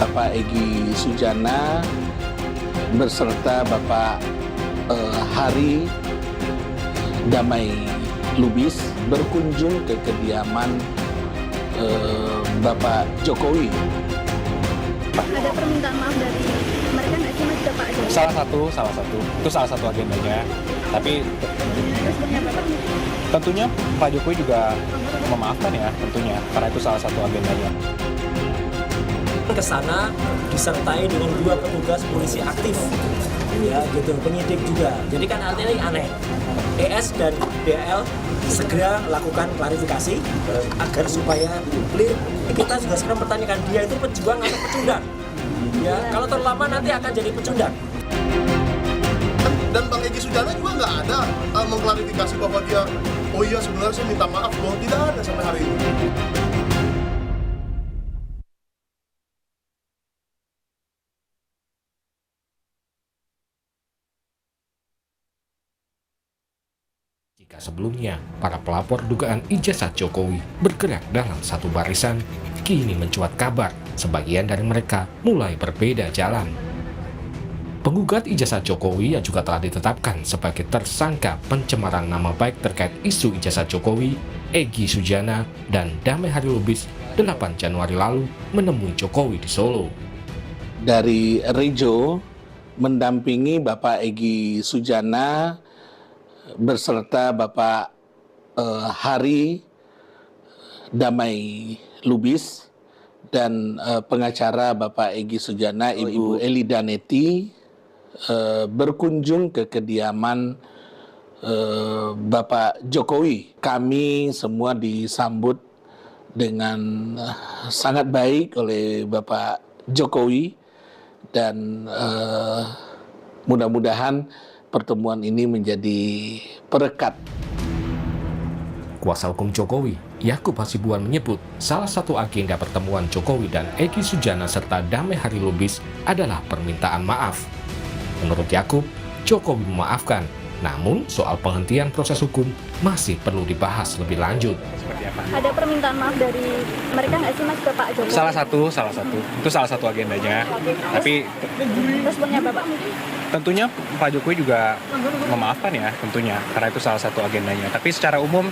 Bapak Egy Sujana beserta Bapak Hari Damai Lubis berkunjung ke kediaman Bapak Jokowi. Ada permintaan maaf dari mereka nggak sih Mas ke Pak Jokowi? Salah satu. Itu salah satu agendanya. Tapi Responnya Bapak? tentunya Pak Jokowi juga memaafkan ya, tentunya. Karena itu salah satu agendanya. Ke sana disertai dengan 2 petugas polisi aktif, ya gitu, penyidik juga. Jadi kan artinya ini aneh. ES dan DL segera lakukan klarifikasi agar supaya clear. Kita juga sekarang pertanyakan dia itu pejuang atau pecundang. Ya, kalau terlalu lama nanti akan jadi pecundang. Dan Bang Egy Sujana juga nggak ada mengklarifikasi bahwa dia, oh iya sebenarnya saya minta maaf, bahwa tidak ada sampai hari ini. Jika sebelumnya para pelapor dugaan ijazah Jokowi bergerak dalam satu barisan, kini mencuat kabar sebagian dari mereka mulai berbeda jalan. Penggugat ijazah Jokowi yang juga telah ditetapkan sebagai tersangka pencemaran nama baik terkait isu ijazah Jokowi, Egy Sujana dan Damai Hari Lubis 8 Januari lalu menemui Jokowi di Solo. Dari Rejo mendampingi Bapak Egy Sujana beserta Bapak Hari Damai Lubis dan pengacara Bapak Egy Sujana, Ibu Eli Daneti, berkunjung ke kediaman Bapak Jokowi. Kami semua disambut dengan sangat baik oleh Bapak Jokowi dan mudah-mudahan pertemuan ini menjadi perekat. Kuasa hukum Jokowi, Yakub Hasibuan menyebut salah satu agenda pertemuan Jokowi dan Egy Sujana serta Damai Hari Lubis adalah permintaan maaf. Menurut Yakub, Jokowi memaafkan, namun soal penghentian proses hukum masih perlu dibahas lebih lanjut. Ada permintaan maaf dari mereka nggak sih Mas ke Pak Jokowi? Salah satu. Itu salah satu agendanya. Tapi Responnya Bapak? tentunya Pak Jokowi juga memaafkan ya, tentunya. Karena itu salah satu agendanya. Tapi secara umum,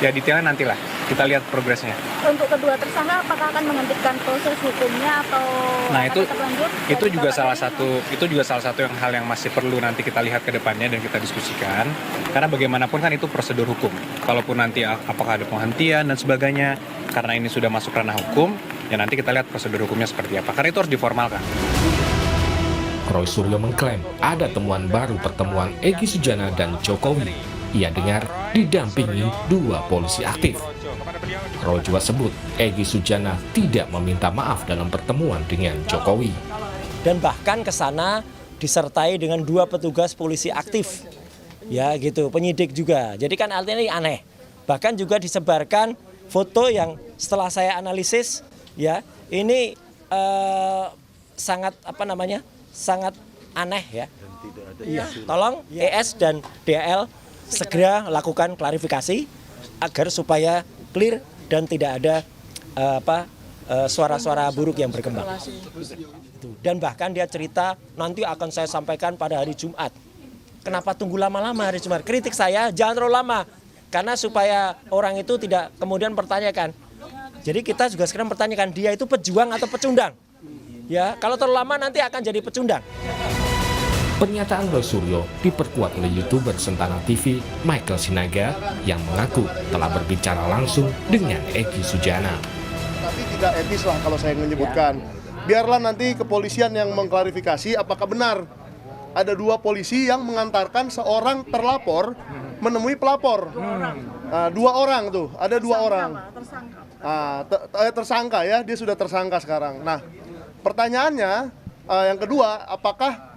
ya detailnya nantilah. Kita lihat progresnya. Untuk kedua tersangka apakah akan menghentikan proses hukumnya atau Nah akan itu tetap lanjut? itu Dari juga Bapak salah sendiri? satu hal yang masih perlu nanti kita lihat ke depannya dan kita diskusikan. Karena bagaimanapun kan itu prosedur hukum. Kalaupun nanti apakah ada penghentian dan sebagainya, karena ini sudah masuk ranah hukum, ya nanti kita lihat prosedur hukumnya seperti apa. Karena itu harus diformalkan. Roy Suryo mengklaim ada temuan baru pertemuan Egy Sujana dan Jokowi. Ia dengar didampingi 2 polisi aktif. Roy juga sebut Egy Sujana tidak meminta maaf dalam pertemuan dengan Jokowi. Dan bahkan ke sana disertai dengan 2 petugas polisi aktif. Ya gitu, penyidik juga. Jadi kan artinya ini aneh. Bahkan juga disebarkan foto yang setelah saya analisis, ya ini sangat sangat aneh ya. Ya, tolong ES dan DL segera lakukan klarifikasi agar supaya clear dan tidak ada suara-suara buruk yang berkembang. Dan bahkan dia cerita nanti akan saya sampaikan pada hari Jumat. Kenapa tunggu lama-lama hari Jumat? Kritik saya jangan terlalu lama. Karena supaya orang itu tidak kemudian pertanyakan. Jadi kita juga sekarang pertanyakan dia itu pejuang atau pecundang. Ya, kalau terlalu lama nanti akan jadi pecundang. Pernyataan Roy Suryo diperkuat oleh YouTuber Sentana TV Michael Sinaga yang mengaku telah berbicara langsung dengan Egy Sujana. Tapi tidak etis lah kalau saya menyebutkan. Biarlah nanti kepolisian yang mengklarifikasi apakah benar ada 2 polisi yang mengantarkan seorang terlapor menemui pelapor. 2 orang tuh, ada 2 orang. Tersangka ya, dia sudah tersangka sekarang. Nah, pertanyaannya yang kedua, apakah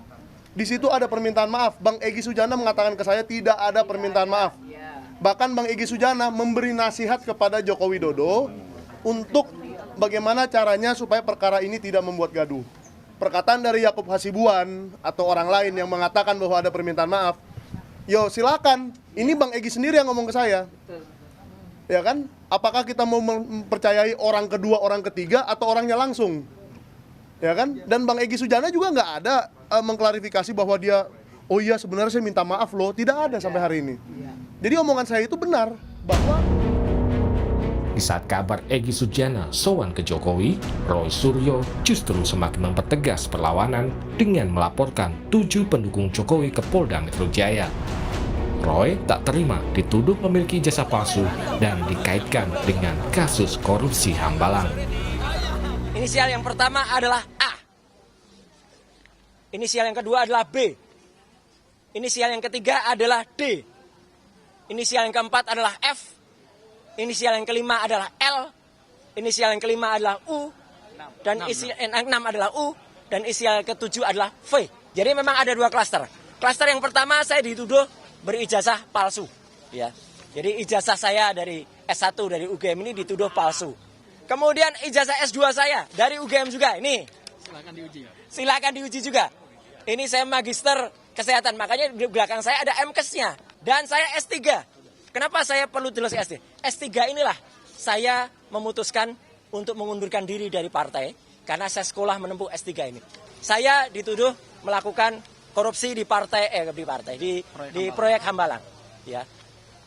di situ ada permintaan maaf? Bang Egy Sujana mengatakan ke saya tidak ada permintaan maaf. Bahkan Bang Egy Sujana memberi nasihat kepada Joko Widodo untuk bagaimana caranya supaya perkara ini tidak membuat gaduh. Perkataan dari Yakub Hasibuan atau orang lain yang mengatakan bahwa ada permintaan maaf, yo silakan. Ini Bang Egy sendiri yang ngomong ke saya. Ya kan? Apakah kita mau mempercayai orang kedua, orang ketiga, atau orangnya langsung? ya kan? Dan Bang Egy Sujana juga nggak ada mengklarifikasi bahwa dia, oh iya sebenarnya saya minta maaf loh, tidak ada sampai hari ini. Jadi omongan saya itu benar bahwa Di saat kabar Egy Sujana sowan ke Jokowi, Roy Suryo justru semakin mempertegas perlawanan dengan melaporkan 7 pendukung Jokowi ke Polda Metro Jaya. Roy tak terima dituduh memiliki ijazah palsu dan dikaitkan dengan kasus korupsi Hambalang. Inisial yang pertama adalah A. Inisial yang kedua adalah B. Inisial yang ketiga adalah D. Inisial yang keempat adalah F. Inisial yang kelima adalah L. Inisial yang kelima adalah U. Dan inisial yang keenam adalah U. Dan inisial yang ketujuh adalah V. Jadi memang ada 2 klaster. Klaster yang pertama saya dituduh berijazah palsu. Ya. Jadi ijazah saya dari S1 dari UGM ini dituduh palsu. Kemudian ijazah S2 saya dari UGM juga. Ini. Silakan diuji ya. Silakan diuji juga. Ini saya magister kesehatan. Makanya di belakang saya ada MKes-nya. Dan saya S3. Kenapa saya perlu tulis S3? S3 inilah saya memutuskan untuk mengundurkan diri dari partai karena saya sekolah menempuh S3 ini. Saya dituduh melakukan korupsi di proyek Hambalang. Ya.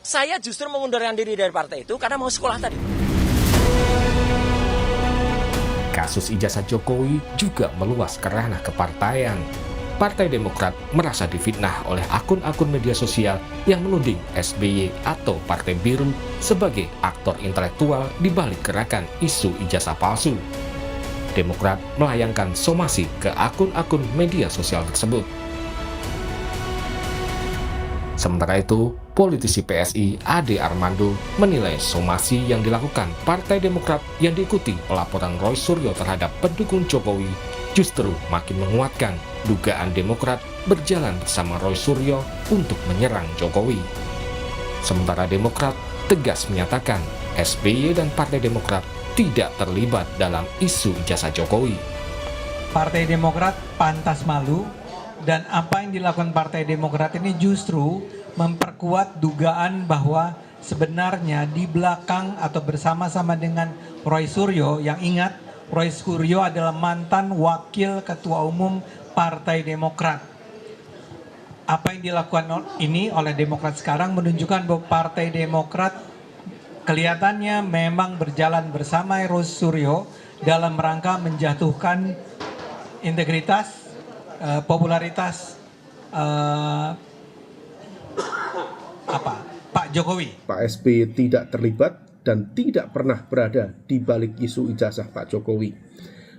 Saya justru mengundurkan diri dari partai itu karena mau sekolah tadi. Kasus ijazah Jokowi juga meluas ke ranah kepartaian. Partai Demokrat merasa difitnah oleh akun-akun media sosial yang menuding SBY atau Partai Biru sebagai aktor intelektual di balik gerakan isu ijazah palsu. Demokrat melayangkan somasi ke akun-akun media sosial tersebut. Sementara itu, politisi PSI Ade Armando menilai somasi yang dilakukan Partai Demokrat yang diikuti pelaporan Roy Suryo terhadap pendukung Jokowi justru makin menguatkan dugaan Demokrat berjalan bersama Roy Suryo untuk menyerang Jokowi. Sementara Demokrat tegas menyatakan SBY dan Partai Demokrat tidak terlibat dalam isu ijazah Jokowi. Partai Demokrat pantas malu, dan apa yang dilakukan Partai Demokrat ini justru memperkuat dugaan bahwa sebenarnya di belakang atau bersama-sama dengan Roy Suryo, yang ingat Roy Suryo adalah mantan wakil ketua umum Partai Demokrat. Apa yang dilakukan ini oleh Demokrat sekarang menunjukkan bahwa Partai Demokrat kelihatannya memang berjalan bersama Roy Suryo dalam rangka menjatuhkan integritas, popularitas Pak Jokowi. Pak SBY tidak terlibat dan tidak pernah berada di balik isu ijazah Pak Jokowi.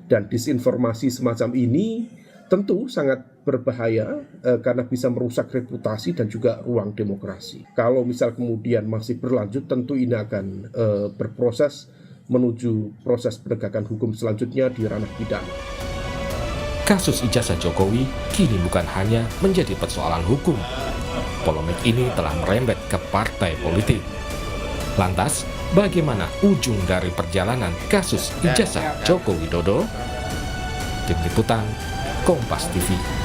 Dan disinformasi semacam ini tentu sangat berbahaya karena bisa merusak reputasi dan juga ruang demokrasi. Kalau misal kemudian masih berlanjut, tentu ini akan berproses menuju proses penegakan hukum selanjutnya di ranah pidana. Kasus ijazah Jokowi kini bukan hanya menjadi persoalan hukum. Polemik ini telah merembet ke partai politik. Lantas, bagaimana ujung dari perjalanan kasus ijazah Joko Widodo? Tim Liputan, Kompas TV.